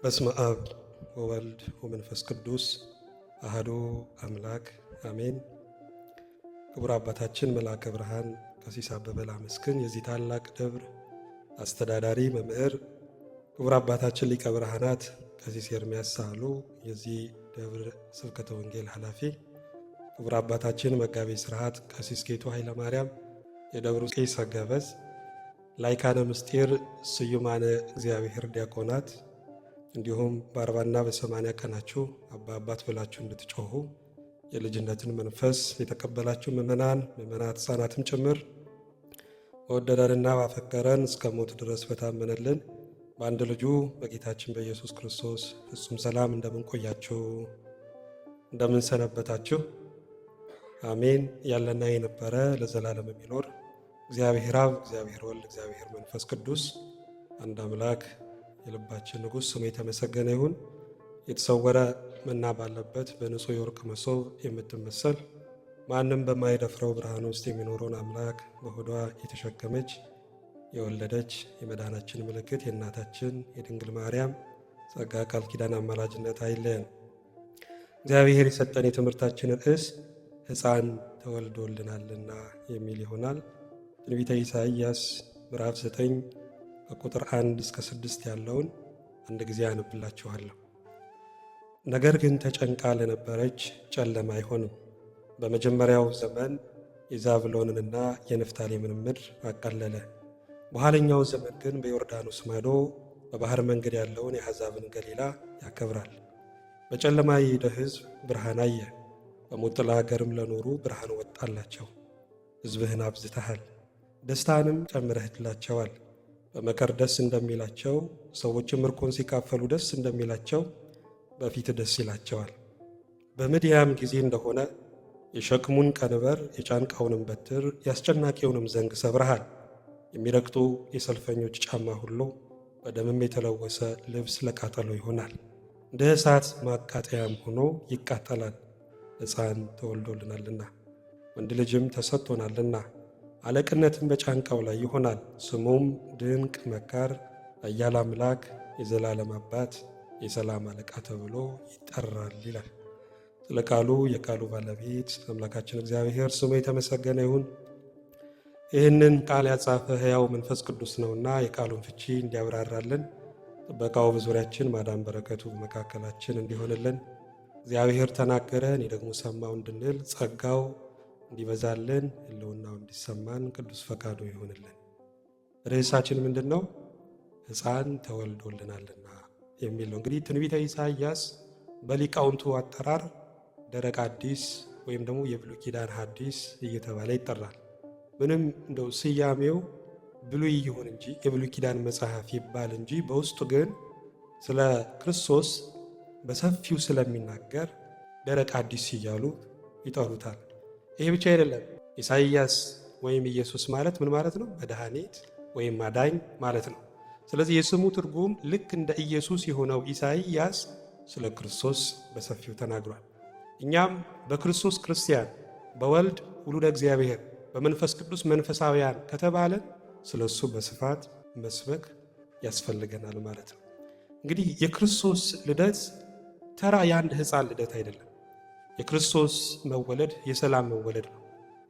በስመ አብ ወወልድ ወመንፈስ ቅዱስ አሐዱ አምላክ አሜን። ክቡር አባታችን መልአከ ብርሃን ቀሲስ አበበ ላመስግን የዚህ ታላቅ ደብር አስተዳዳሪ መምህር፣ ክቡር አባታችን ሊቀ ብርሃናት ቀሲስ ኤርምያስ ሳህሉ የዚህ ደብር ስብከተ ወንጌል ኃላፊ፣ ክቡር አባታችን መጋቤ ስርዓት ቀሲስ ጌቱ ኃይለ ማርያም የደብሩ ቄሰ ገበዝ፣ ላይካነ ምስጢር ስዩማነ እግዚአብሔር ዲያቆናት፣ እንዲሁም በ40ና በ80 ቀናችሁ አባት ብላችሁ እንድትጮሁ የልጅነትን መንፈስ የተቀበላችሁ ምእመናት ሕፃናትም ጭምር በወደደንና ባፈቀረን እስከ ሞት ድረስ በታመነልን በአንድ ልጁ በጌታችን በኢየሱስ ክርስቶስ ፍጹም ሰላም እንደምንቆያችሁ እንደምንሰነበታችሁ አሜን። ያለና የነበረ ለዘላለም የሚኖር እግዚአብሔር አብ፣ እግዚአብሔር ወልድ፣ እግዚአብሔር መንፈስ ቅዱስ አንድ አምላክ የልባችን ንጉሥ ስሙ የተመሰገነ ይሁን። የተሰወረ መና ባለበት በንጹሕ የወርቅ መሶብ የምትመሰል ማንም በማይደፍረው ብርሃን ውስጥ የሚኖረውን አምላክ በሆዷ የተሸከመች የወለደች የመዳናችን ምልክት የእናታችን የድንግል ማርያም ጸጋ ቃል ኪዳን አማላጅነት አይለየን። እግዚአብሔር የሰጠን የትምህርታችን ርዕስ ሕፃን ተወልዶልናልና የሚል ይሆናል። ትንቢተ ኢሳይያስ ምዕራፍ 9 ከቁጥር 1 እስከ 6 ያለውን አንድ ጊዜ አነብላችኋለሁ። ነገር ግን ተጨንቃ ለነበረች ጨለማ አይሆንም። በመጀመሪያው ዘመን የዛብሎንንና የንፍታሌምን ምድር አቃለለ። በኋለኛው ዘመን ግን በዮርዳኖስ ማዶ በባህር መንገድ ያለውን የአሕዛብን ገሊላ ያከብራል። በጨለማ የሄደ ሕዝብ ብርሃን አየ፣ በሞት ጥላ አገርም ለኖሩ ብርሃን ወጣላቸው። ሕዝብህን አብዝተሃል፣ ደስታንም ጨምረህላቸዋል። በመከር ደስ እንደሚላቸው ሰዎችም ምርኮን ሲካፈሉ ደስ እንደሚላቸው በፊት ደስ ይላቸዋል። በምድያም ጊዜ እንደሆነ የሸክሙን ቀንበር የጫንቃውንም በትር የአስጨናቂውንም ዘንግ ሰብረሃል። የሚረግጡ የሰልፈኞች ጫማ ሁሉ በደምም የተለወሰ ልብስ ለቃጠሎ ይሆናል። እንደ እሳት ማቃጠያም ሆኖ ይቃጠላል። ሕፃን ተወልዶልናልና ወንድ ልጅም ተሰጥቶናልና አለቅነትም በጫንቃው ላይ ይሆናል። ስሙም ድንቅ መካር፣ ኃያል አምላክ፣ የዘላለም አባት፣ የሰላም አለቃ ተብሎ ይጠራል ይላል። ስለ ቃሉ የቃሉ ባለቤት አምላካችን እግዚአብሔር ስሙ የተመሰገነ ይሁን። ይህንን ቃል ያጻፈ ሕያው መንፈስ ቅዱስ ነውና የቃሉን ፍቺ እንዲያብራራልን ጥበቃው በዙሪያችን ማዳን በረከቱ በመካከላችን እንዲሆንልን እግዚአብሔር ተናገረ እኔ ደግሞ ሰማው እንድንል ጸጋው እንዲበዛልን ሕልውናው እንዲሰማን ቅዱስ ፈቃዱ ይሆንልን። ርዕሳችን ምንድን ነው? ሕፃን ተወልዶልናልና የሚል ነው። እንግዲህ ትንቢተ ኢሳይያስ በሊቃውንቱ አጠራር ደረቅ አዲስ ወይም ደግሞ የብሉይ ኪዳን ሐዲስ እየተባለ ይጠራል። ምንም እንደው ስያሜው ብሉይ ይሁን እንጂ የብሉይ ኪዳን መጽሐፍ ይባል እንጂ በውስጡ ግን ስለ ክርስቶስ በሰፊው ስለሚናገር ደረቅ አዲስ እያሉ ይጠሩታል። ይሄ ብቻ አይደለም። ኢሳይያስ ወይም ኢየሱስ ማለት ምን ማለት ነው? መድኃኒት ወይም አዳኝ ማለት ነው። ስለዚህ የስሙ ትርጉም ልክ እንደ ኢየሱስ የሆነው ኢሳይያስ ስለ ክርስቶስ በሰፊው ተናግሯል። እኛም በክርስቶስ ክርስቲያን፣ በወልድ ውሉደ እግዚአብሔር፣ በመንፈስ ቅዱስ መንፈሳውያን ከተባለን ስለ እሱ በስፋት መስበክ ያስፈልገናል ማለት ነው። እንግዲህ የክርስቶስ ልደት ተራ የአንድ ሕፃን ልደት አይደለም። የክርስቶስ መወለድ የሰላም መወለድ ነው።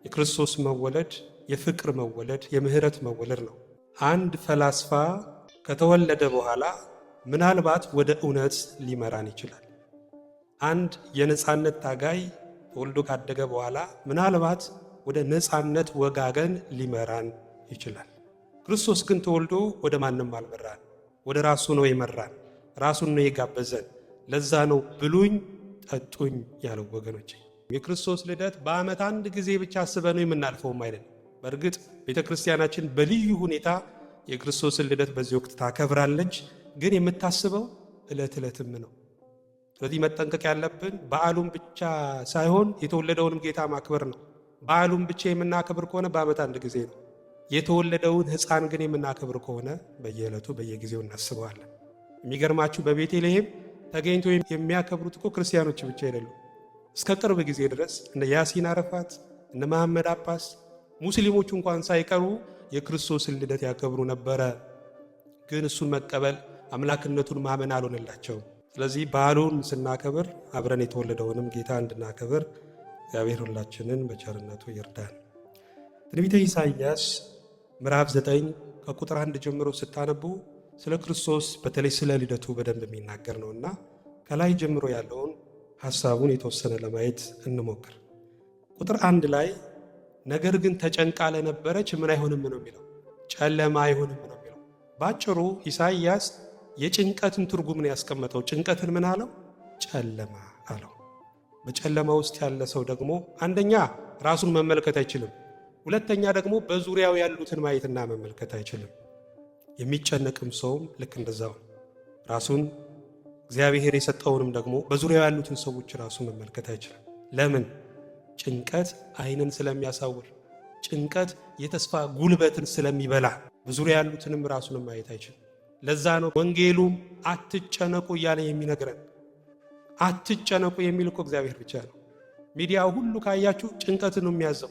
የክርስቶስ መወለድ የፍቅር መወለድ፣ የምህረት መወለድ ነው። አንድ ፈላስፋ ከተወለደ በኋላ ምናልባት ወደ እውነት ሊመራን ይችላል። አንድ የነፃነት ታጋይ ተወልዶ ካደገ በኋላ ምናልባት ወደ ነፃነት ወጋገን ሊመራን ይችላል። ክርስቶስ ግን ተወልዶ ወደ ማንም አልመራን፣ ወደ ራሱ ነው የመራን፣ ራሱን ነው የጋበዘን። ለዛ ነው ብሉኝ ጠጡኝ ያለው ወገኖች። የክርስቶስ ልደት በዓመት አንድ ጊዜ ብቻ አስበነው የምናልፈውም አይደለም። በእርግጥ ቤተ ክርስቲያናችን በልዩ ሁኔታ የክርስቶስን ልደት በዚህ ወቅት ታከብራለች። ግን የምታስበው ዕለት ዕለትም ነው። ስለዚህ መጠንቀቅ ያለብን በዓሉም ብቻ ሳይሆን የተወለደውንም ጌታ ማክበር ነው። በዓሉም ብቻ የምናከብር ከሆነ በዓመት አንድ ጊዜ ነው። የተወለደውን ሕፃን ግን የምናከብር ከሆነ በየዕለቱ በየጊዜው እናስበዋለን። የሚገርማችሁ በቤተልሔም ተገኝቶ የሚያከብሩት እኮ ክርስቲያኖች ብቻ አይደሉም። እስከ ቅርብ ጊዜ ድረስ እነ ያሲን አረፋት፣ እነ መሐመድ አባስ፣ ሙስሊሞቹ እንኳን ሳይቀሩ የክርስቶስን ልደት ያከብሩ ነበረ። ግን እሱን መቀበል አምላክነቱን ማመን አልሆነላቸውም። ስለዚህ በዓሉን ስናከብር አብረን የተወለደውንም ጌታ እንድናከብር እግዚአብሔር ሁላችንን በቸርነቱ ይርዳን። ትንቢተ ኢሳይያስ ምዕራፍ 9 ከቁጥር 1 ጀምሮ ስታነቡ ስለ ክርስቶስ በተለይ ስለ ልደቱ በደንብ የሚናገር ነውና ከላይ ጀምሮ ያለውን ሐሳቡን የተወሰነ ለማየት እንሞክር። ቁጥር 1 ላይ ነገር ግን ተጨንቃ ለነበረች ምን አይሆንም ነው የሚለው? ጨለማ አይሆንም ነው የሚለው። ባጭሩ ኢሳይያስ የጭንቀትን ትርጉም ነው ያስቀመጠው። ጭንቀትን ምን አለው? ጨለማ አለው። በጨለማ ውስጥ ያለ ሰው ደግሞ አንደኛ ራሱን መመልከት አይችልም፣ ሁለተኛ ደግሞ በዙሪያው ያሉትን ማየትና መመልከት አይችልም። የሚጨነቅም ሰውም ልክ እንደዛው ራሱን እግዚአብሔር የሰጠውንም ደግሞ በዙሪያው ያሉትን ሰዎች ራሱን መመልከት አይችልም። ለምን? ጭንቀት ዓይንን ስለሚያሳውር፣ ጭንቀት የተስፋ ጉልበትን ስለሚበላ በዙሪያ ያሉትንም ራሱን ማየት አይችልም። ለዛ ነው ወንጌሉም አትጨነቁ እያለ የሚነግረን። አትጨነቁ የሚል እኮ እግዚአብሔር ብቻ ነው። ሚዲያው ሁሉ ካያችሁ ጭንቀትን ነው የሚያዘው።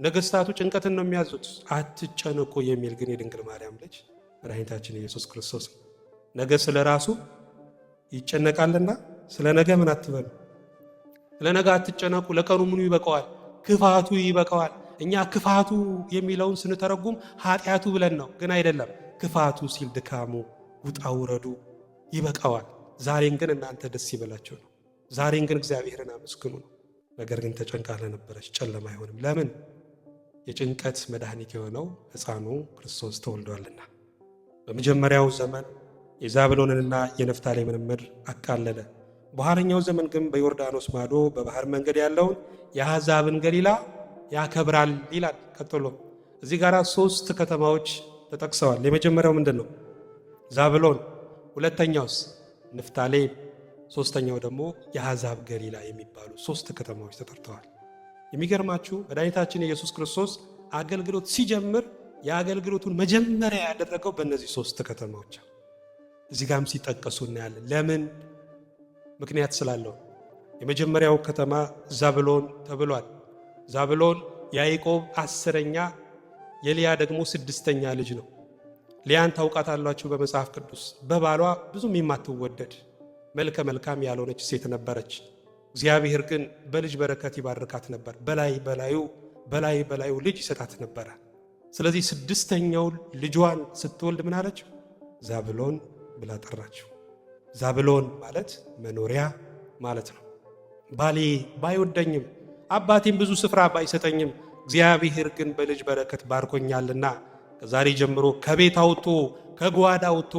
ነገስታቱ ጭንቀትን ነው የሚያዙት። አትጨነቁ የሚል ግን የድንግል ማርያም ልጅ መድኃኒታችን ኢየሱስ ክርስቶስ ነው። ነገ ስለ ራሱ ይጨነቃልና ስለ ነገ ምን አትበሉ። ስለ ነገ አትጨነቁ፣ ለቀኑ ምኑ ይበቀዋል፣ ክፋቱ ይበቀዋል። እኛ ክፋቱ የሚለውን ስንተረጉም ኃጢአቱ ብለን ነው፣ ግን አይደለም። ክፋቱ ሲል ድካሙ፣ ውጣ ውረዱ ይበቃዋል። ዛሬን ግን እናንተ ደስ ይበላቸው ነው። ዛሬን ግን እግዚአብሔርን አመስግኑ ነው። ነገር ግን ተጨንቃ ለነበረች ጨለማ አይሆንም። ለምን? የጭንቀት መድኃኒት የሆነው ሕፃኑ ክርስቶስ ተወልዷልና። በመጀመሪያው ዘመን የዛብሎንንና የነፍታሌምን ምድር አቃለለ። በኋለኛው ዘመን ግን በዮርዳኖስ ማዶ በባህር መንገድ ያለውን የአሕዛብን ገሊላ ያከብራል ይላል። ቀጥሎ እዚህ ጋር 3 ከተማዎች ተጠቅሰዋል። የመጀመሪያው ምንድን ነው? ዛብሎን። ሁለተኛውስ? ንፍታሌም። ሶስተኛው ደግሞ የአሕዛብ ገሊላ የሚባሉ 3 ከተማዎች ተጠርተዋል። የሚገርማችሁ መድኃኒታችን ኢየሱስ ክርስቶስ አገልግሎት ሲጀምር የአገልግሎቱን መጀመሪያ ያደረገው በእነዚህ 3 ከተማዎች እዚህ ጋርም ሲጠቀሱ እናያለን። ለምን? ምክንያት ስላለው። የመጀመሪያው ከተማ ዛብሎን ተብሏል። ዛብሎን ያዕቆብ 10ኛ የልያ ደግሞ 6ኛ ልጅ ነው። ልያን ታውቃታላችሁ በመጽሐፍ ቅዱስ። በባሏ ብዙም የማትወደድ መልከ መልካም ያልሆነች ሴት ነበረች። እግዚአብሔር ግን በልጅ በረከት ይባርካት ነበር። በላይ በላዩ ልጅ ይሰጣት ነበረ። ስለዚህ 6ኛው ልጇን ስትወልድ ምን አለችው? ዛብሎን ብላ ጠራችው። ዛብሎን ማለት መኖሪያ ማለት ነው። ባሌ ባይወደኝም አባቴም ብዙ ስፍራ ባይሰጠኝም እግዚአብሔር ግን በልጅ በረከት ባርኮኛልና ከዛሬ ጀምሮ ከቤት አውጥቶ ከጓዳ አውጥቶ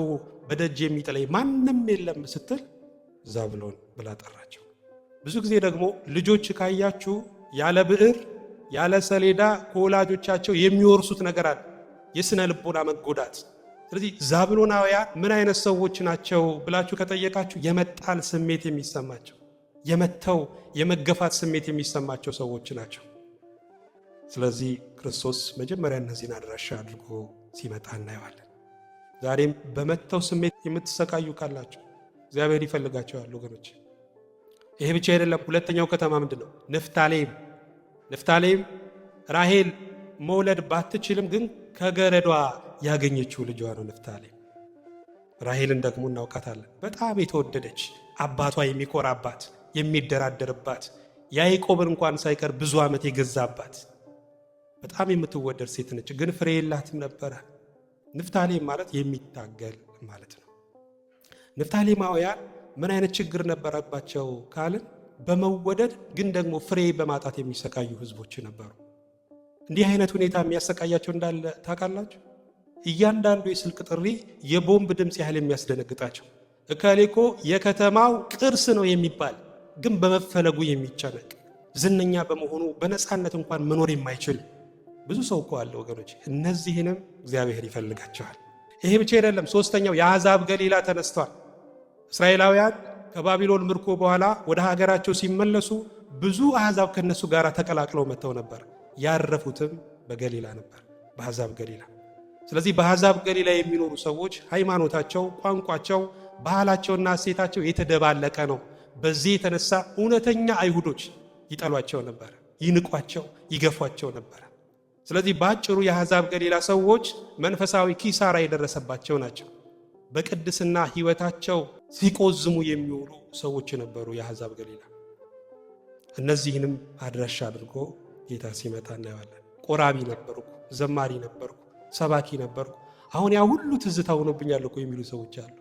በደጅ የሚጥለኝ ማንም የለም ስትል ዛብሎን ብላ ጠራቸው። ብዙ ጊዜ ደግሞ ልጆች ካያችሁ ያለ ብዕር ያለ ሰሌዳ ከወላጆቻቸው የሚወርሱት ነገር አለ፣ የስነ ልቦና መጎዳት። ስለዚህ ዛብሎናውያን ምን አይነት ሰዎች ናቸው ብላችሁ ከጠየቃችሁ የመጣል ስሜት የሚሰማቸው፣ የመተው የመገፋት ስሜት የሚሰማቸው ሰዎች ናቸው። ስለዚህ ክርስቶስ መጀመሪያ እነዚህን አድራሻ አድርጎ ሲመጣ እናየዋለን። ዛሬም በመተው ስሜት የምትሰቃዩ ካላችሁ እግዚአብሔር ይፈልጋቸዋል ወገኖች። ይሄ ብቻ አይደለም። ሁለተኛው ከተማ ምንድን ነው? ንፍታሌም። ንፍታሌም ራሄል መውለድ ባትችልም ግን ከገረዷ ያገኘችው ልጇ ነው ንፍታሌም። ራሄልን ደግሞ እናውቃታለን። በጣም የተወደደች፣ አባቷ የሚኮራባት፣ የሚደራደርባት፣ ያዕቆብን እንኳን ሳይቀር ብዙ ዓመት የገዛባት በጣም የምትወደድ ሴት ነች። ግን ፍሬ የላትም ነበረ። ንፍታሌም ማለት የሚታገል ማለት ነው። ንፍታሌማውያን ምን አይነት ችግር ነበረባቸው ካልን በመወደድ ግን ደግሞ ፍሬ በማጣት የሚሰቃዩ ህዝቦች ነበሩ። እንዲህ አይነት ሁኔታ የሚያሰቃያቸው እንዳለ ታውቃላችሁ። እያንዳንዱ የስልክ ጥሪ የቦምብ ድምፅ ያህል የሚያስደነግጣቸው፣ እከሌኮ የከተማው ቅርስ ነው የሚባል ግን በመፈለጉ የሚጨነቅ፣ ዝነኛ በመሆኑ በነፃነት እንኳን መኖር የማይችል ብዙ ሰው እኮ አለ ወገኖች። እነዚህንም እግዚአብሔር ይፈልጋቸዋል። ይሄ ብቻ አይደለም። 3ኛው የአሕዛብ ገሊላ ተነስቷል። እስራኤላውያን ከባቢሎን ምርኮ በኋላ ወደ ሀገራቸው ሲመለሱ ብዙ አሕዛብ ከነሱ ጋር ተቀላቅለው መጥተው ነበር። ያረፉትም በገሊላ ነበር፣ በአሕዛብ ገሊላ። ስለዚህ በአሕዛብ ገሊላ የሚኖሩ ሰዎች ሃይማኖታቸው፣ ቋንቋቸው፣ ባህላቸውና እሴታቸው የተደባለቀ ነው። በዚህ የተነሳ እውነተኛ አይሁዶች ይጠሏቸው ነበር፣ ይንቋቸው፣ ይገፏቸው ነበር። ስለዚህ በአጭሩ የአሕዛብ ገሊላ ሰዎች መንፈሳዊ ኪሳራ የደረሰባቸው ናቸው። በቅድስና ሕይወታቸው ሲቆዝሙ የሚውሉ ሰዎች ነበሩ የአሕዛብ ገሊላ። እነዚህንም አድራሻ አድርጎ ጌታ ሲመጣ እናየዋለን። ቆራቢ ነበርኩ፣ ዘማሪ ነበርኩ፣ ሰባኪ ነበርኩ፣ አሁን ያ ሁሉ ትዝታ ሆኖብኛል እኮ የሚሉ ሰዎች አሉ።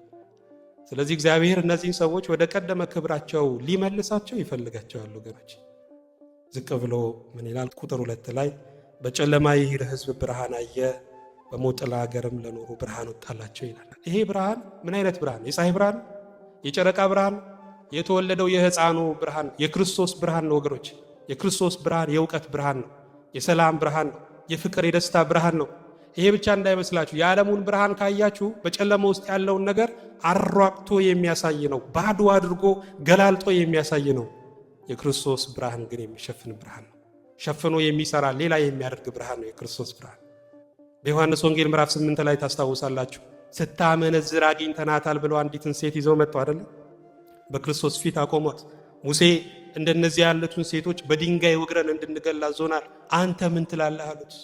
ስለዚህ እግዚአብሔር እነዚህን ሰዎች ወደ ቀደመ ክብራቸው ሊመልሳቸው ይፈልጋቸዋል ወገኖች። ዝቅ ብሎ ምን ይላል? ቁጥር 2 ላይ በጨለማ የሄደ ሕዝብ ብርሃን አየ፣ በሞት ጥላ ሀገርም ለኖሩ ብርሃን ወጣላቸው ይላል። ይሄ ብርሃን ምን አይነት ብርሃን? የፀሐይ ብርሃን? የጨረቃ ብርሃን? የተወለደው የሕፃኑ ብርሃን? የክርስቶስ ብርሃን ነው ወገኖች። የክርስቶስ ብርሃን የእውቀት ብርሃን ነው፣ የሰላም ብርሃን ነው፣ የፍቅር የደስታ ብርሃን ነው። ይሄ ብቻ እንዳይመስላችሁ። የዓለሙን ብርሃን ካያችሁ በጨለማ ውስጥ ያለውን ነገር አሯቅቶ የሚያሳይ ነው፣ ባዶ አድርጎ ገላልጦ የሚያሳይ ነው። የክርስቶስ ብርሃን ግን የሚሸፍን ብርሃን ነው። ሸፍኖ የሚሰራ ሌላ የሚያደርግ ብርሃን ነው የክርስቶስ ብርሃን። በዮሐንስ ወንጌል ምዕራፍ 8 ላይ ታስታውሳላችሁ። ስታመነዝር አግኝተናታል ብለው አንዲትን ሴት ይዘው መጡ አይደለ? በክርስቶስ ፊት አቆሟት። ሙሴ እንደነዚህ ያሉትን ሴቶች በድንጋይ ወግረን እንድንገል አዞናል፣ አንተ ምን ትላለህ አሉት።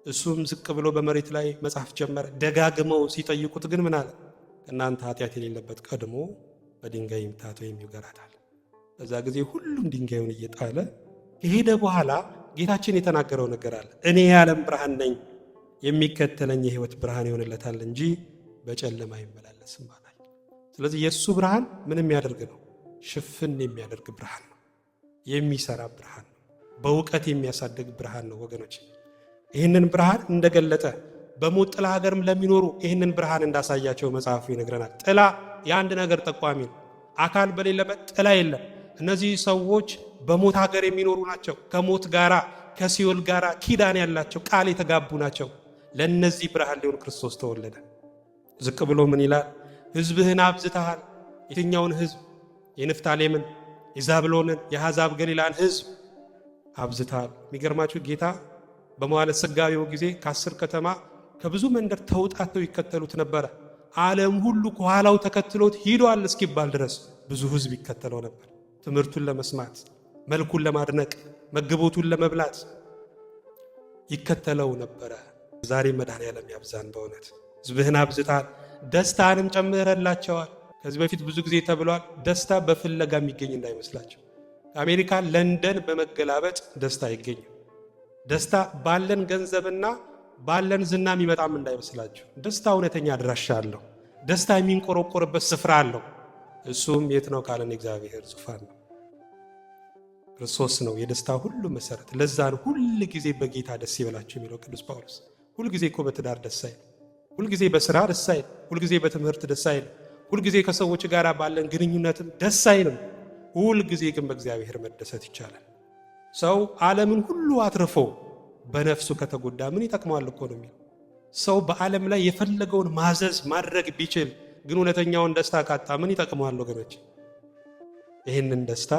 እሱም ዝቅ ብሎ በመሬት ላይ መጻፍ ጀመረ። ደጋግመው ሲጠይቁት ግን ምን አለ? እናንተ ኃጢአት የሌለበት ቀድሞ በድንጋይ ይምታት ወይም ይውገራታል። በዛ ጊዜ ሁሉም ድንጋዩን እየጣለ ከሄደ በኋላ ጌታችን የተናገረው ነገር አለ። እኔ የዓለም ብርሃን ነኝ፣ የሚከተለኝ የሕይወት ብርሃን ይሆንለታል እንጂ በጨለማ አይመላለስም አለ። ስለዚህ የእሱ ብርሃን ምን የሚያደርግ ነው? ሽፍን የሚያደርግ ብርሃን ነው። የሚሰራ ብርሃን ነው። በእውቀት የሚያሳድግ ብርሃን ነው ወገኖች። ይህንን ብርሃን እንደገለጠ በሞት ጥላ ሀገርም ለሚኖሩ ይህንን ብርሃን እንዳሳያቸው መጽሐፉ ይነግረናል። ጥላ የአንድ ነገር ጠቋሚ ነው። አካል በሌለበት ጥላ የለም። እነዚህ ሰዎች በሞት ሀገር የሚኖሩ ናቸው። ከሞት ጋራ ከሲኦል ጋራ ኪዳን ያላቸው ቃል የተጋቡ ናቸው። ለእነዚህ ብርሃን ሊሆን ክርስቶስ ተወለደ። ዝቅ ብሎ ምን ይላል? ሕዝብህን አብዝተሃል። የትኛውን ሕዝብ? የንፍታሌምን፣ የዛብሎንን፣ የአሕዛብ ገሊላን ሕዝብ አብዝተሃል። የሚገርማችሁ ጌታ በመዋዕለ ሥጋዌው ጊዜ ከ10 ከተማ ከብዙ መንደር ተውጣተው ይከተሉት ነበረ። ዓለም ሁሉ ከኋላው ተከትሎት ሂዷል እስኪባል ድረስ ብዙ ሕዝብ ይከተለው ነበር። ትምህርቱን ለመስማት፣ መልኩን ለማድነቅ፣ መግቦቱን ለመብላት ይከተለው ነበረ። ዛሬ መድኃኔዓለም ያብዛን በእውነት። ሕዝብህን አብዝተሃል፣ ደስታንም ጨምረላቸዋል። ከዚህ በፊት ብዙ ጊዜ ተብሏል። ደስታ በፍለጋ የሚገኝ እንዳይመስላቸው። ከአሜሪካ ለንደን በመገላበጥ ደስታ አይገኝም። ደስታ ባለን ገንዘብና ባለን ዝና የሚመጣም እንዳይመስላችሁ። ደስታ እውነተኛ አድራሻ አለው። ደስታ የሚንቆረቆርበት ስፍራ አለው። እሱም የት ነው ካለን እግዚአብሔር ዙፋን ነው። ክርስቶስ ነው የደስታ ሁሉ መሰረት። ለዛን ሁል ጊዜ በጌታ ደስ ይበላችሁ የሚለው ቅዱስ ጳውሎስ። ሁል ጊዜ እኮ በትዳር ደስ አይል፣ ሁል ጊዜ በስራ ደስ አይል፣ ሁል ጊዜ በትምህርት ደስ አይል፣ ሁል ጊዜ ከሰዎች ጋር ባለን ግንኙነትም ደስ አይልም። ሁል ጊዜ ግን በእግዚአብሔር መደሰት ይቻላል። ሰው ዓለምን ሁሉ አትርፎ በነፍሱ ከተጎዳ ምን ይጠቅመዋል እኮ ነው የሚለው። ሰው በዓለም ላይ የፈለገውን ማዘዝ ማድረግ ቢችል ግን እውነተኛውን ደስታ ካጣ ምን ይጠቅመዋል ወገኖች? ይህንን ደስታ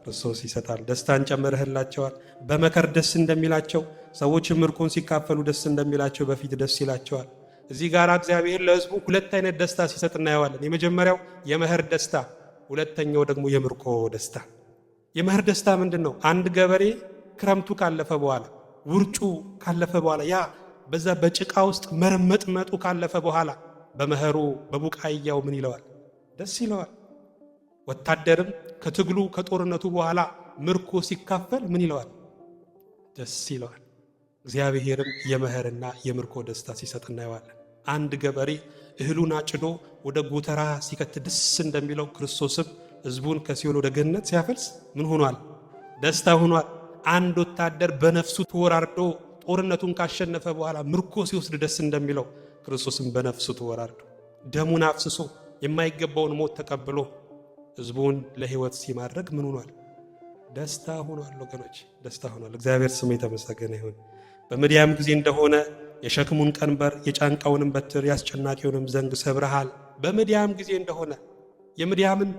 ክርስቶስ ይሰጣል። ደስታን ጨምረህላቸዋል። በመከር ደስ እንደሚላቸው ሰዎች ምርኮን ሲካፈሉ ደስ እንደሚላቸው በፊት ደስ ይላቸዋል። እዚህ ጋር እግዚአብሔር ለሕዝቡ ሁለት አይነት ደስታ ሲሰጥ እናየዋለን። የመጀመሪያው የመኸር ደስታ፣ ሁለተኛው ደግሞ የምርኮ ደስታ። የመኸር ደስታ ምንድን ነው? አንድ ገበሬ ክረምቱ ካለፈ በኋላ ውርጩ ካለፈ በኋላ ያ በዛ በጭቃ ውስጥ መርመጥመጡ ካለፈ በኋላ በመኸሩ በቡቃያው ምን ይለዋል? ደስ ይለዋል። ወታደርም ከትግሉ ከጦርነቱ በኋላ ምርኮ ሲካፈል ምን ይለዋል? ደስ ይለዋል። እግዚአብሔርም የመኸርና የምርኮ ደስታ ሲሰጥ እናየዋለን። አንድ ገበሬ እህሉን አጭዶ ወደ ጎተራ ሲከት ደስ እንደሚለው ክርስቶስም ሕዝቡን ከሲኦል ወደ ገነት ሲያፈልስ ምን ሆኗል? ደስታ ሆኗል። አንድ ወታደር በነፍሱ ተወራርዶ ጦርነቱን ካሸነፈ በኋላ ምርኮ ሲወስድ ደስ እንደሚለው ክርስቶስም በነፍሱ ተወራርዶ ደሙን አፍስሶ የማይገባውን ሞት ተቀብሎ ሕዝቡን ለሕይወት ሲማድረግ ምን ሆኗል? ደስታ ሆኗል ወገኖች፣ ደስታ ሆኗል። እግዚአብሔር ስሙ የተመሰገነ ይሁን። በምድያም ጊዜ እንደሆነ የሸክሙን ቀንበር የጫንቃውንም በትር ያስጨናቂውንም ዘንግ ሰብረሃል። በምድያም ጊዜ እንደሆነ የምድያምን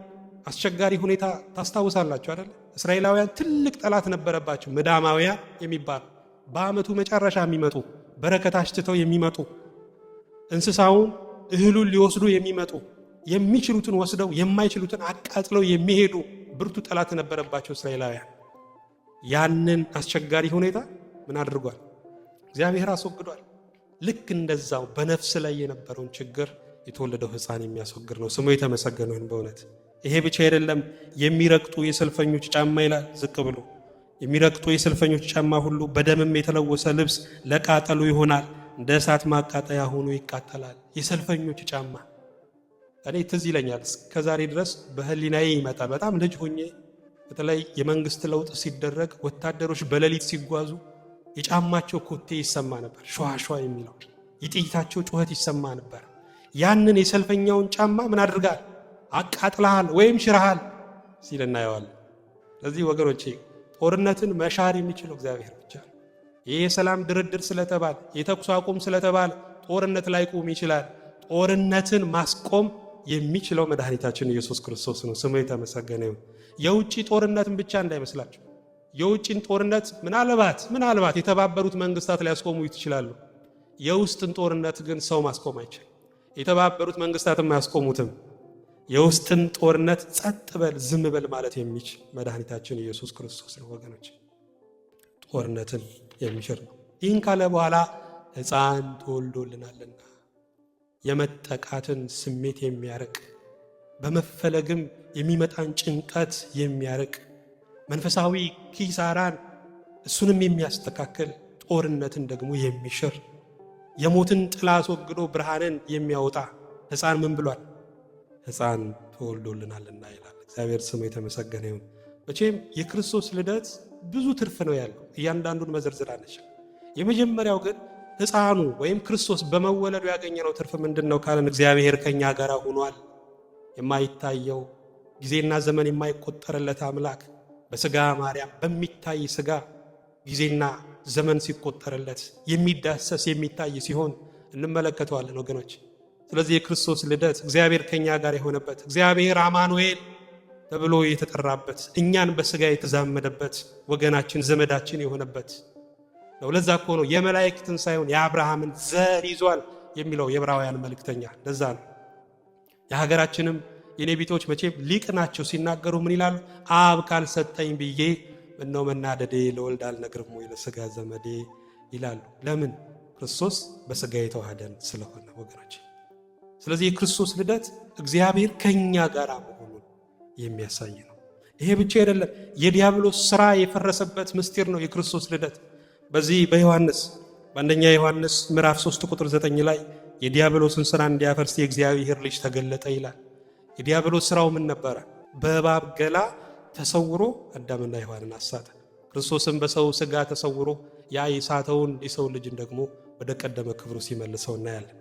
አስቸጋሪ ሁኔታ ታስታውሳላችሁ አይደል? እስራኤላውያን ትልቅ ጠላት ነበረባቸው። ምዳማውያን የሚባሉ በዓመቱ መጨረሻ የሚመጡ በረከት አሽትተው የሚመጡ እንስሳውን እህሉን ሊወስዱ የሚመጡ የሚችሉትን ወስደው የማይችሉትን አቃጥለው የሚሄዱ ብርቱ ጠላት ነበረባቸው እስራኤላውያን። ያንን አስቸጋሪ ሁኔታ ምን አድርጓል? እግዚአብሔር አስወግዷል። ልክ እንደዛው በነፍስ ላይ የነበረውን ችግር የተወለደው ሕፃን የሚያስወግድ ነው። ስሙ የተመሰገነ ይሁን። በእውነት ይሄ ብቻ አይደለም። የሚረግጡ የሰልፈኞች ጫማ ይላል ዝቅ ብሎ የሚረግጡ የሰልፈኞች ጫማ ሁሉ በደምም የተለወሰ ልብስ ለቃጠሎ ይሆናል፣ እንደ እሳት ማቃጠያ ሆኖ ይቃጠላል። የሰልፈኞች ጫማ እኔ ትዝ ይለኛል እስከዛሬ ድረስ በህሊናዬ ይመጣል። በጣም ልጅ ሆኜ በተለይ የመንግስት ለውጥ ሲደረግ ወታደሮች በሌሊት ሲጓዙ የጫማቸው ኮቴ ይሰማ ነበር፣ ሸዋሸዋ የሚለው የጥይታቸው ጩኸት ይሰማ ነበር። ያንን የሰልፈኛውን ጫማ ምን አድርጋል? አቃጥለሃል ወይም ሽረሃል ሲል እናየዋለን። ስለዚህ ወገኖቼ ጦርነትን መሻር የሚችለው እግዚአብሔር ብቻ ነው። ይህ የሰላም ድርድር ስለተባለ የተኩስ አቁም ስለተባለ ጦርነት ላይ ቆም ይችላል። ጦርነትን ማስቆም የሚችለው መድኃኒታችን ኢየሱስ ክርስቶስ ነው። ስሙ የተመሰገነ ይሁን። የውጭ ጦርነትን ብቻ እንዳይመስላችሁ። የውጭን ጦርነት ምናልባት የተባበሩት መንግስታት ሊያስቆሙ ይችላሉ። የውስጥን ጦርነት ግን ሰው ማስቆም አይችልም። የተባበሩት መንግስታትም አያስቆሙትም። የውስጥን ጦርነት ጸጥ በል ዝም በል ማለት የሚችል መድኃኒታችን ኢየሱስ ክርስቶስ ነው። ወገኖች ጦርነትን የሚሽር ነው። ይህን ካለ በኋላ ሕፃን ተወልዶልናልና የመጠቃትን ስሜት የሚያርቅ በመፈለግም የሚመጣን ጭንቀት የሚያርቅ መንፈሳዊ ኪሳራን እሱንም የሚያስተካክል ጦርነትን ደግሞ የሚሽር የሞትን ጥላ አስወግዶ ብርሃንን የሚያወጣ ሕፃን ምን ብሏል? ሕፃን ተወልዶልናልና ይላል። እግዚአብሔር ስሙ የተመሰገነ ይሁን። መቼም የክርስቶስ ልደት ብዙ ትርፍ ነው ያለው። እያንዳንዱን መዘርዝር አንችልም። የመጀመሪያው ግን ሕፃኑ ወይም ክርስቶስ በመወለዱ ያገኘነው ትርፍ ምንድን ነው ካለን እግዚአብሔር ከኛ ጋር ሆኗል። የማይታየው ጊዜና ዘመን የማይቆጠርለት አምላክ በስጋ ማርያም በሚታይ ስጋ ጊዜና ዘመን ሲቆጠርለት የሚዳሰስ የሚታይ ሲሆን እንመለከተዋለን ወገኖች። ስለዚህ የክርስቶስ ልደት እግዚአብሔር ከኛ ጋር የሆነበት እግዚአብሔር አማኑኤል ተብሎ የተጠራበት እኛን በስጋ የተዛመደበት ወገናችን ዘመዳችን የሆነበት ነው። ለዛ እኮ ነው የመላእክትን ሳይሆን የአብርሃምን ዘር ይዟል የሚለው የዕብራውያን መልእክተኛ። ለዛ ነው የሀገራችንም የኔቢቶች መቼም ሊቅ ናቸው። ሲናገሩ ምን ይላሉ? አብ ካልሰጠኝ ብዬ ምነው መናደዴ፣ ለወልድ አልነግርም ወይ ለስጋ ዘመዴ ይላሉ። ለምን? ክርስቶስ በስጋ የተዋሃደን ስለሆነ ወገኖች። ስለዚህ የክርስቶስ ልደት እግዚአብሔር ከኛ ጋር መሆኑን የሚያሳይ ነው። ይሄ ብቻ አይደለም፣ የዲያብሎስ ስራ የፈረሰበት ምስጢር ነው የክርስቶስ ልደት። በዚህ በአንደኛ ዮሐንስ ምዕራፍ 3 ቁጥር 9 ላይ የዲያብሎስን ስራ እንዲያፈርስ የእግዚአብሔር ልጅ ተገለጠ ይላል። የዲያብሎስ ስራው ምን ነበረ? በእባብ ገላ ተሰውሮ አዳምና ሔዋንን አሳተ። ክርስቶስም በሰው ስጋ ተሰውሮ ያ የሳተውን የሰው ልጅን ደግሞ ወደ ቀደመ ክብሩ ሲመልሰው እናያለን።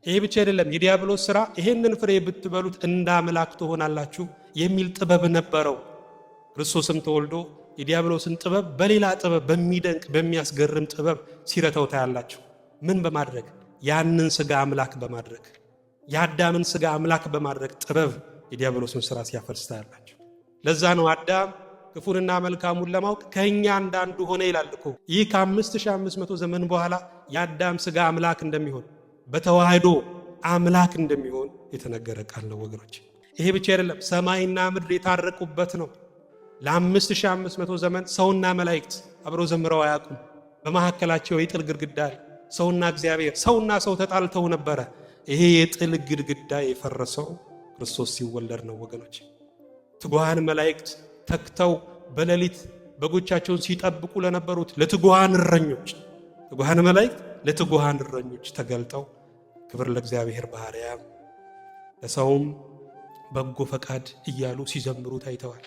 ይሄ ብቻ አይደለም፣ የዲያብሎስ ስራ ይሄንን ፍሬ ብትበሉት እንደ አምላክ ትሆናላችሁ የሚል ጥበብ ነበረው። ክርስቶስም ተወልዶ የዲያብሎስን ጥበብ በሌላ ጥበብ በሚደንቅ በሚያስገርም ጥበብ ሲረተው ታያላችሁ። ምን በማድረግ? ያንን ስጋ አምላክ በማድረግ የአዳምን ስጋ አምላክ በማድረግ ጥበብ የዲያብሎስን ስራ ሲያፈርስ ታያላችሁ። ለዛ ነው አዳም ክፉንና መልካሙን ለማወቅ ከኛ እንዳንዱ ሆነ ይላል እኮ። ይህ ከ5500 ዘመን በኋላ የአዳም ስጋ አምላክ እንደሚሆን በተዋህዶ አምላክ እንደሚሆን የተነገረ ቃል ነው ወገኖች። ይሄ ብቻ አይደለም፣ ሰማይና ምድር የታረቁበት ነው። ለ5500 ዘመን ሰውና መላእክት አብረው ዘምረው አያውቁም። በመካከላቸው የጥል ግድግዳ፣ ሰውና እግዚአብሔር፣ ሰውና ሰው ተጣልተው ነበረ። ይሄ የጥል ግድግዳ የፈረሰው ክርስቶስ ሲወለድ ነው ወገኖች። ትጉሃን መላእክት ተክተው በሌሊት በጎቻቸውን ሲጠብቁ ለነበሩት ለትጉሃን እረኞች፣ ትጉሃን መላእክት ለትጉሃን እረኞች ተገልጠው ክብር ለእግዚአብሔር በአርያም ለሰውም በጎ ፈቃድ እያሉ ሲዘምሩ ታይተዋል።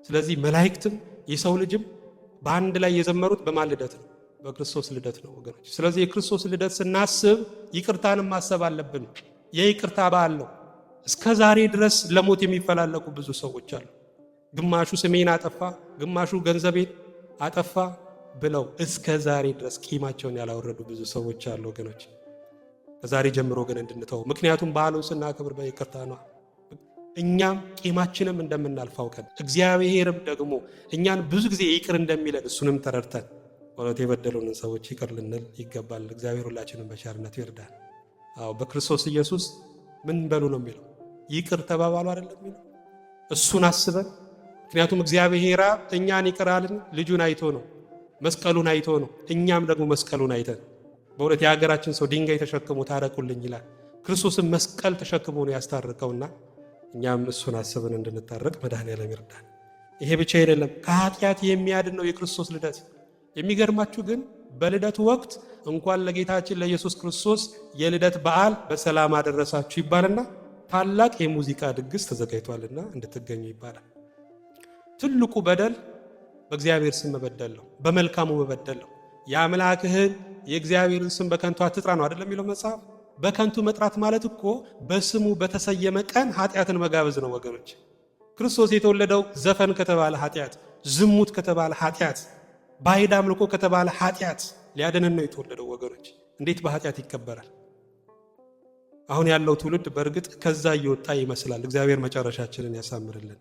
ስለዚህ መላእክትም የሰው ልጅም በአንድ ላይ የዘመሩት በማን ልደት ነው? በክርስቶስ ልደት ነው ወገኖች። ስለዚህ የክርስቶስ ልደት ስናስብ ይቅርታንም ማሰብ አለብን። የይቅርታ በዓል ነው። እስከ ዛሬ ድረስ ለሞት የሚፈላለጉ ብዙ ሰዎች አሉ። ግማሹ ስሜን አጠፋ፣ ግማሹ ገንዘቤን አጠፋ ብለው እስከ ዛሬ ድረስ ቂማቸውን ያላወረዱ ብዙ ሰዎች አሉ ወገኖች። ከዛሬ ጀምሮ ግን እንድንተው፣ ምክንያቱም በዓሉን ስናከብር በይቅርታ ነው። እኛም ቂማችንም እንደምናልፍ አውቀን እግዚአብሔርም ደግሞ እኛን ብዙ ጊዜ ይቅር እንደሚለን እሱንም ተረድተን ወለት የበደሉንን ሰዎች ይቅር ልንል ይገባል። እግዚአብሔር ሁላችንም በቸርነቱ ይርዳን። አዎ በክርስቶስ ኢየሱስ ምን በሉ ነው የሚለው? ይቅር ተባባሉ አይደለም የሚለው? እሱን አስበን፣ ምክንያቱም እግዚአብሔር እኛን ይቅር አለን ልጁን አይቶ ነው፣ መስቀሉን አይቶ ነው። እኛም ደግሞ መስቀሉን አይተን በእውነት የሀገራችን ሰው ድንጋይ ተሸክሞ ታረቁልኝ ይላል። ክርስቶስን መስቀል ተሸክሞ ነው ያስታረቀውና እኛም እሱን አስበን እንድንታረቅ መድኃኔዓለም ይርዳን። ይሄ ብቻ አይደለም፣ ከኃጢአት የሚያድን ነው የክርስቶስ ልደት። የሚገርማችሁ ግን በልደቱ ወቅት እንኳን ለጌታችን ለኢየሱስ ክርስቶስ የልደት በዓል በሰላም አደረሳችሁ ይባልና ታላቅ የሙዚቃ ድግስ ተዘጋጅቷልና እንድትገኙ ይባላል። ትልቁ በደል በእግዚአብሔር ስም መበደል ነው፣ በመልካሙ መበደል ነው። የአምላክህን የእግዚአብሔርን ስም በከንቱ አትጥራ ነው አይደለም የሚለው መጽሐፍ። በከንቱ መጥራት ማለት እኮ በስሙ በተሰየመ ቀን ኃጢአትን መጋበዝ ነው ወገኖች። ክርስቶስ የተወለደው ዘፈን ከተባለ ኃጢአት፣ ዝሙት ከተባለ ኃጢአት፣ ባዕድ አምልኮ ከተባለ ኃጢአት ሊያድነን ነው የተወለደው ወገኖች። እንዴት በኃጢአት ይከበራል? አሁን ያለው ትውልድ በእርግጥ ከዛ እየወጣ ይመስላል። እግዚአብሔር መጨረሻችንን ያሳምርልን።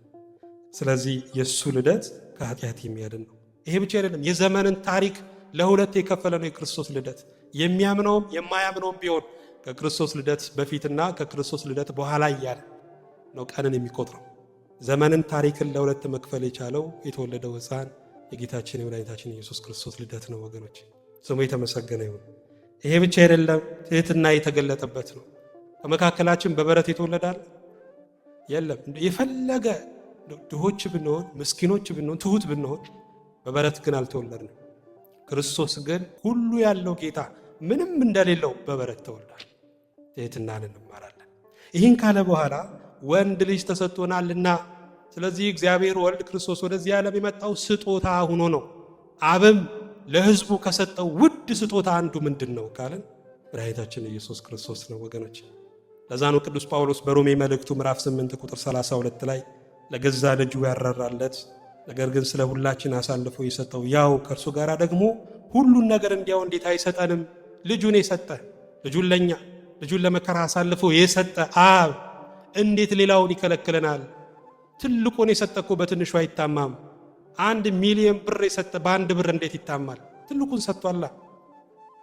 ስለዚህ የእሱ ልደት ከኃጢአት የሚያድን ነው። ይሄ ብቻ አይደለም፣ የዘመንን ታሪክ ለሁለት የከፈለ ነው የክርስቶስ ልደት። የሚያምነውም የማያምነውም ቢሆን ከክርስቶስ ልደት በፊትና ከክርስቶስ ልደት በኋላ እያለ ነው ቀንን የሚቆጥረው። ዘመንን ታሪክን ለሁለት መክፈል የቻለው የተወለደው ሕፃን የጌታችን የመድኃኒታችን ኢየሱስ ክርስቶስ ልደት ነው ወገኖች። ስሙ የተመሰገነ ይሁን። ይሄ ብቻ አይደለም፣ ትህትና የተገለጠበት ነው። ከመካከላችን በበረት የተወለዳል የለም። የፈለገ ድሆች ብንሆን፣ ምስኪኖች ብንሆን፣ ትሁት ብንሆን በበረት ግን አልተወለድንም። ክርስቶስ ግን ሁሉ ያለው ጌታ ምንም እንደሌለው በበረት ተወልዷል። ትህትናን እንማራለን። ይህን ካለ በኋላ ወንድ ልጅ ተሰጥቶናልና፣ ስለዚህ እግዚአብሔር ወልድ ክርስቶስ ወደዚህ ዓለም የመጣው ስጦታ ሆኖ ነው። አብም ለሕዝቡ ከሰጠው ውድ ስጦታ አንዱ ምንድን ነው ካለን መድኃኒታችን ኢየሱስ ክርስቶስ ነው ወገኖች። ለዛ ነው ቅዱስ ጳውሎስ በሮሜ መልእክቱ ምዕራፍ 8 ቁጥር 32 ላይ ለገዛ ልጁ ያራራለት፣ ነገር ግን ስለ ሁላችን አሳልፎ የሰጠው ያው ከእርሱ ጋር ደግሞ ሁሉን ነገር እንዲያው እንዴት አይሰጠንም? ልጁን የሰጠ ልጁን ለኛ ልጁን ለመከራ አሳልፎ የሰጠ አብ እንዴት ሌላውን ይከለክለናል? ትልቁን የሰጠ እኮ በትንሹ አይታማም። 1 ሚሊዮን ብር የሰጠ በአንድ ብር እንዴት ይታማል? ትልቁን ሰጥቷላ።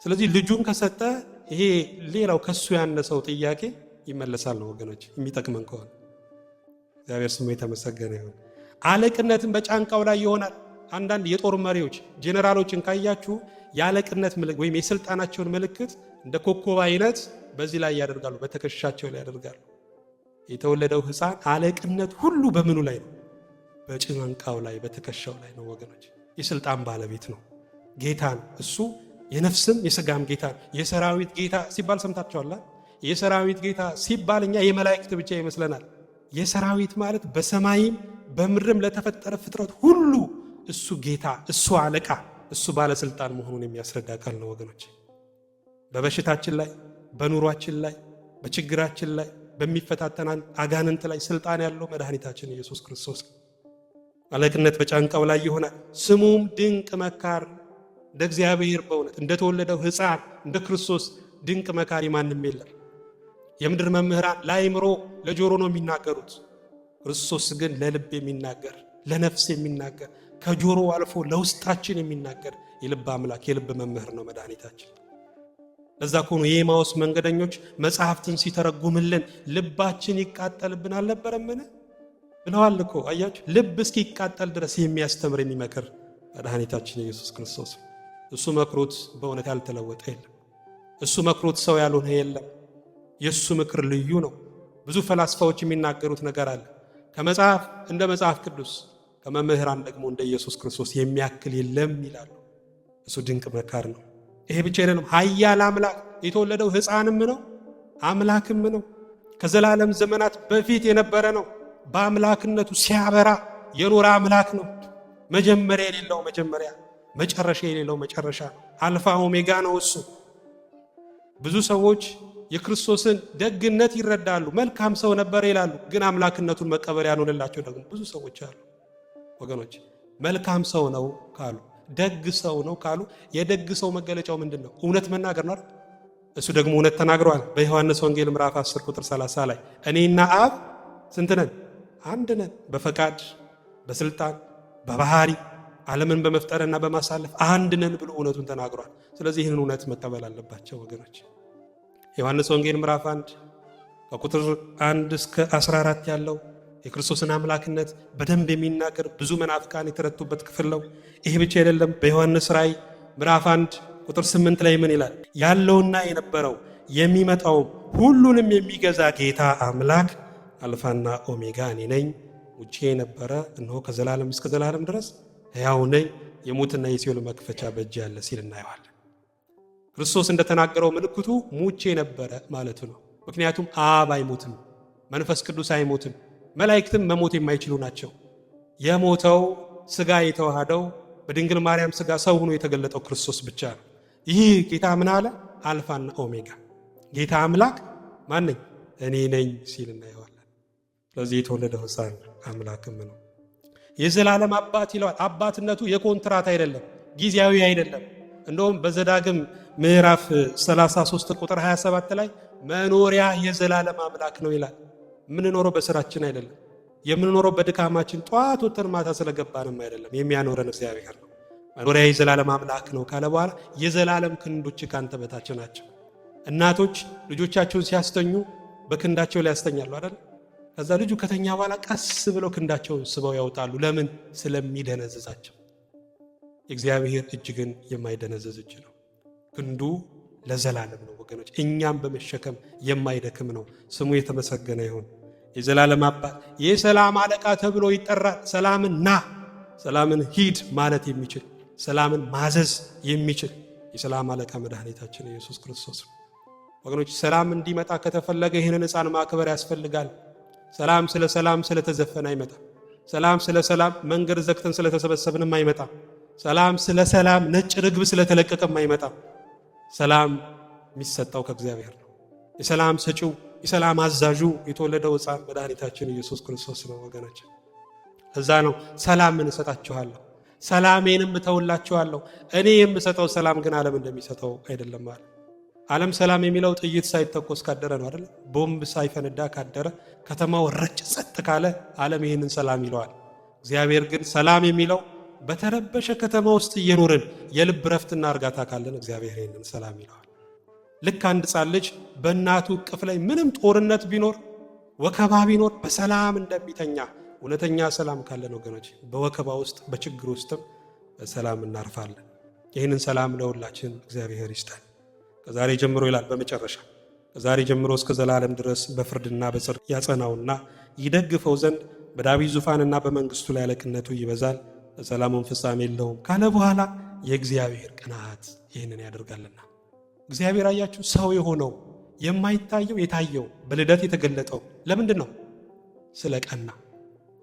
ስለዚህ ልጁን ከሰጠ ይሄ ሌላው ከሱ ያነሰው ጥያቄ ይመለሳል ነው ወገኖች፣ የሚጠቅመን ከሆነ። እግዚአብሔር ስሙ የተመሰገነ ይሁን። አለቅነትን በጫንቃው ላይ ይሆናል። አንዳንድ የጦር መሪዎች ጄኔራሎችን ካያችሁ የአለቅነት ምልክት ወይም የስልጣናቸውን ምልክት እንደ ኮከብ አይነት በዚህ ላይ ያደርጋሉ፣ በትከሻቸው ላይ ያደርጋሉ። የተወለደው ሕፃን አለቅነት ሁሉ በምኑ ላይ ነው? በጫንቃው ላይ በትከሻው ላይ ነው ወገኖች። የስልጣን ባለቤት ነው፣ ጌታ ነው። እሱ የነፍስም የሥጋም ጌታ ነው። የሰራዊት ጌታ ሲባል ሰምታችኋል። የሰራዊት ጌታ ሲባል እኛ የመላእክት ብቻ ይመስለናል። የሰራዊት ማለት በሰማይም በምድርም ለተፈጠረ ፍጥረት ሁሉ እሱ ጌታ፣ እሱ አለቃ፣ እሱ ባለስልጣን መሆኑን የሚያስረዳ ቃል ነው ወገኖች። በበሽታችን ላይ፣ በኑሯችን ላይ፣ በችግራችን ላይ፣ በሚፈታተናን አጋንንት ላይ ስልጣን ያለው መድኃኒታችን ኢየሱስ ክርስቶስ። አለቅነት በጫንቃው ላይ ይሆናል። ስሙም ድንቅ መካር። እንደ እግዚአብሔር በእውነት እንደተወለደው ሕፃን እንደ ክርስቶስ ድንቅ መካሪ ማንም የለም። የምድር መምህራን ለአእምሮ ለጆሮ ነው የሚናገሩት። ክርስቶስ ግን ለልብ የሚናገር ለነፍስ የሚናገር ከጆሮ አልፎ ለውስጣችን የሚናገር የልብ አምላክ የልብ መምህር ነው መድኃኒታችን። ለዛ እኮ ነው የኤማውስ መንገደኞች መጽሐፍትን ሲተረጉምልን ልባችን ይቃጠልብን አልነበረምን ብለዋል እኮ። አያችሁ፣ ልብ እስኪቃጠል ድረስ የሚያስተምር የሚመክር መድኃኒታችን ኢየሱስ ክርስቶስ። እሱ መክሮት በእውነት ያልተለወጠ የለም። እሱ መክሮት ሰው ያልሆነ የለም። የእሱ ምክር ልዩ ነው። ብዙ ፈላስፋዎች የሚናገሩት ነገር አለ። ከመጽሐፍ እንደ መጽሐፍ ቅዱስ፣ ከመምህራን ደግሞ እንደ ኢየሱስ ክርስቶስ የሚያክል የለም ይላሉ። እሱ ድንቅ መካር ነው። ይሄ ብቻ አይደለም፣ ኃያል አምላክ የተወለደው ሕፃንም ነው አምላክም ነው። ከዘላለም ዘመናት በፊት የነበረ ነው። በአምላክነቱ ሲያበራ የኖረ አምላክ ነው። መጀመሪያ የሌለው መጀመሪያ፣ መጨረሻ የሌለው መጨረሻ፣ አልፋ ኦሜጋ ነው እሱ። ብዙ ሰዎች የክርስቶስን ደግነት ይረዳሉ፣ መልካም ሰው ነበር ይላሉ። ግን አምላክነቱን መቀበል ያልሆነላቸው ደግሞ ብዙ ሰዎች አሉ ወገኖች። መልካም ሰው ነው ካሉ፣ ደግ ሰው ነው ካሉ፣ የደግ ሰው መገለጫው ምንድን ነው? እውነት መናገር ነው። እሱ ደግሞ እውነት ተናግሯል። በዮሐንስ ወንጌል ምዕራፍ 10 ቁጥር 30 ላይ እኔና አብ ስንት ነን? አንድ ነን። በፈቃድ በስልጣን በባህሪ ዓለምን በመፍጠርና በማሳለፍ አንድ ነን ብሎ እውነቱን ተናግሯል። ስለዚህ ይህንን እውነት መቀበል አለባቸው ወገኖች። ዮሐንስ ወንጌል ምዕራፍ 1 ከቁጥር 1 እስከ 14 ያለው የክርስቶስን አምላክነት በደንብ የሚናገር ብዙ መናፍቃን የተረቱበት ክፍል ነው። ይሄ ብቻ አይደለም። በዮሐንስ ራእይ ምዕራፍ 1 ቁጥር 8 ላይ ምን ይላል? ያለውና የነበረው የሚመጣው ሁሉንም የሚገዛ ጌታ አምላክ አልፋና ኦሜጋ እኔ ነኝ። ሙቼ የነበረ እነሆ ከዘላለም እስከ ዘላለም ድረስ ሕያው ነኝ፣ የሞትና የሲኦል መክፈቻ በእጄ ያለ ሲል እናየዋለን። ክርስቶስ እንደተናገረው ምልክቱ ሙቼ ነበረ ማለቱ ነው። ምክንያቱም አብ አይሞትም፣ መንፈስ ቅዱስ አይሞትም፣ መላእክትም መሞት የማይችሉ ናቸው። የሞተው ሥጋ የተዋሃደው በድንግል ማርያም ሥጋ ሰው ሆኖ የተገለጠው ክርስቶስ ብቻ ነው። ይህ ጌታ ምን አለ? አልፋና ኦሜጋ ጌታ አምላክ ማን ነኝ? እኔ ነኝ ሲል እናየዋለን። ስለዚህ የተወለደው ሕፃን አምላክም ነው። የዘላለም አባት ይለዋል። አባትነቱ የኮንትራት አይደለም፣ ጊዜያዊ አይደለም። እንደውም በዘዳግም ምዕራፍ 33 ቁጥር 27 ላይ መኖሪያ የዘላለም አምላክ ነው ይላል። የምንኖረው በስራችን አይደለም፣ የምንኖረው በድካማችን ጠዋት ወጥተን ማታ ስለገባንም አይደለም። የሚያኖረን እግዚአብሔር ነው። መኖሪያ የዘላለም አምላክ ነው ካለ በኋላ የዘላለም ክንዶች ካንተ በታች ናቸው። እናቶች ልጆቻቸውን ሲያስተኙ በክንዳቸው ላይ ያስተኛሉ አይደል? ከዛ ልጁ ከተኛ በኋላ ቀስ ብለው ክንዳቸውን ስበው ያወጣሉ። ለምን? ስለሚደነዝዛቸው። የእግዚአብሔር እጅ ግን የማይደነዝዝ እጅ ነው። ክንዱ ለዘላለም ነው ወገኖች። እኛም በመሸከም የማይደክም ነው። ስሙ የተመሰገነ ይሁን። የዘላለም አባት የሰላም አለቃ ተብሎ ይጠራል። ሰላምን ና፣ ሰላምን ሂድ ማለት የሚችል ሰላምን ማዘዝ የሚችል የሰላም አለቃ መድኃኒታችን ኢየሱስ ክርስቶስ ነው። ወገኖች ሰላም እንዲመጣ ከተፈለገ ይህንን ሕፃን ማክበር ያስፈልጋል። ሰላም ስለ ሰላም ስለተዘፈነ አይመጣም። ሰላም ስለ ሰላም መንገድ ዘግተን ስለተሰበሰብንም አይመጣም። ሰላም ስለ ሰላም ነጭ ርግብ ስለተለቀቀም አይመጣም። ሰላም የሚሰጠው ከእግዚአብሔር ነው። የሰላም ሰጪው የሰላም አዛዡ የተወለደው ሕፃን መድኃኒታችን ኢየሱስ ክርስቶስ ነው ወገኖች። እዛ ነው ሰላምን እሰጣችኋለሁ፣ ሰላሜንም እተውላችኋለሁ። እኔ የምሰጠው ሰላም ግን ዓለም እንደሚሰጠው አይደለም ማለት። ዓለም ሰላም የሚለው ጥይት ሳይተኮስ ካደረ ነው አይደል? ቦምብ ሳይፈነዳ ካደረ፣ ከተማው ረጭ ጸጥ ካለ ዓለም ይህንን ሰላም ይለዋል። እግዚአብሔር ግን ሰላም የሚለው በተረበሸ ከተማ ውስጥ እየኖርን የልብ ረፍትና እርጋታ ካለን እግዚአብሔር ይህንን ሰላም ይለዋል። ልክ አንድ ሕፃን ልጅ በእናቱ እቅፍ ላይ ምንም ጦርነት ቢኖር ወከባ ቢኖር በሰላም እንደሚተኛ እውነተኛ ሰላም ካለን ወገኖች በወከባ ውስጥ በችግር ውስጥም በሰላም እናርፋለን። ይህንን ሰላም ለሁላችን እግዚአብሔር ይስጠን። ከዛሬ ጀምሮ ይላል በመጨረሻ ከዛሬ ጀምሮ እስከ ዘላለም ድረስ በፍርድና በጽድቅ ያጸናውና ይደግፈው ዘንድ በዳዊት ዙፋንና በመንግስቱ ላይ አለቅነቱ ይበዛል፣ ለሰላሙን ፍጻሜ የለውም ካለ በኋላ የእግዚአብሔር ቅንዓት ይህንን ያደርጋልና። እግዚአብሔር አያችሁ ሰው የሆነው የማይታየው የታየው በልደት የተገለጠው ለምንድን ነው? ስለ ቀና።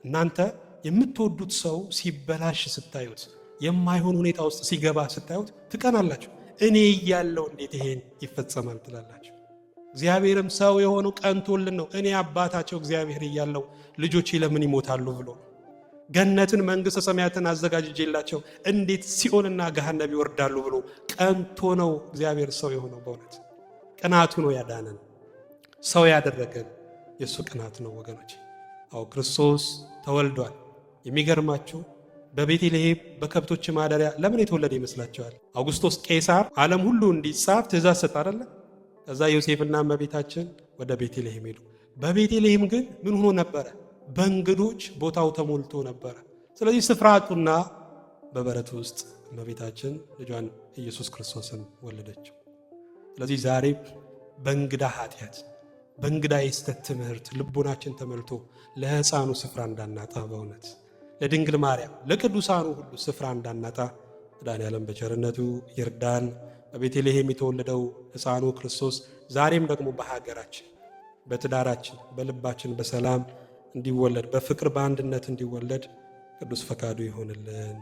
እናንተ የምትወዱት ሰው ሲበላሽ ስታዩት፣ የማይሆን ሁኔታ ውስጥ ሲገባ ስታዩት ትቀናላችሁ። እኔ እያለው እንዴት ይሄን ይፈጸማል ትላላችሁ። እግዚአብሔርም ሰው የሆነው ቀንቶልን ነው። እኔ አባታቸው እግዚአብሔር እያለው ልጆቼ ለምን ይሞታሉ ብሎ ገነትን መንግሥተ ሰማያትን አዘጋጅጄላቸው እንዴት ሲኦልና ገሃነም ይወርዳሉ ብሎ ቀንቶ ነው እግዚአብሔር ሰው የሆነው። በእውነት ቅናቱ ነው ያዳነን፣ ሰው ያደረገን የእሱ ቅናት ነው ወገኖች። አዎ ክርስቶስ ተወልዷል። የሚገርማችሁ በቤተልሔም በከብቶች ማደሪያ ለምን የተወለደ ይመስላችኋል? አውግስጦስ ቄሳር ዓለም ሁሉ እንዲጻፍ ትእዛዝ ሰጠ አይደለ? ከዛ ዮሴፍና እመቤታችን ወደ ቤተልሔም ሄዱ። በቤተልሔም ግን ምን ሆኖ ነበረ? በእንግዶች ቦታው ተሞልቶ ነበረ። ስለዚህ ስፍራ አጡና በበረት ውስጥ እመቤታችን ልጇን ኢየሱስ ክርስቶስን ወለደችው። ስለዚህ ዛሬ በእንግዳ ኃጢአት በእንግዳ የስተት ትምህርት ልቦናችን ተመልቶ ለሕፃኑ ስፍራ እንዳናጣ በእውነት ለድንግል ማርያም ለቅዱሳኑ ሁሉ ስፍራ እንዳናጣ መድኃኔዓለም በቸርነቱ ይርዳን። በቤተልሔም የተወለደው ሕፃኑ ክርስቶስ ዛሬም ደግሞ በሀገራችን በትዳራችን በልባችን በሰላም እንዲወለድ በፍቅር በአንድነት እንዲወለድ ቅዱስ ፈቃዱ ይሆንልን።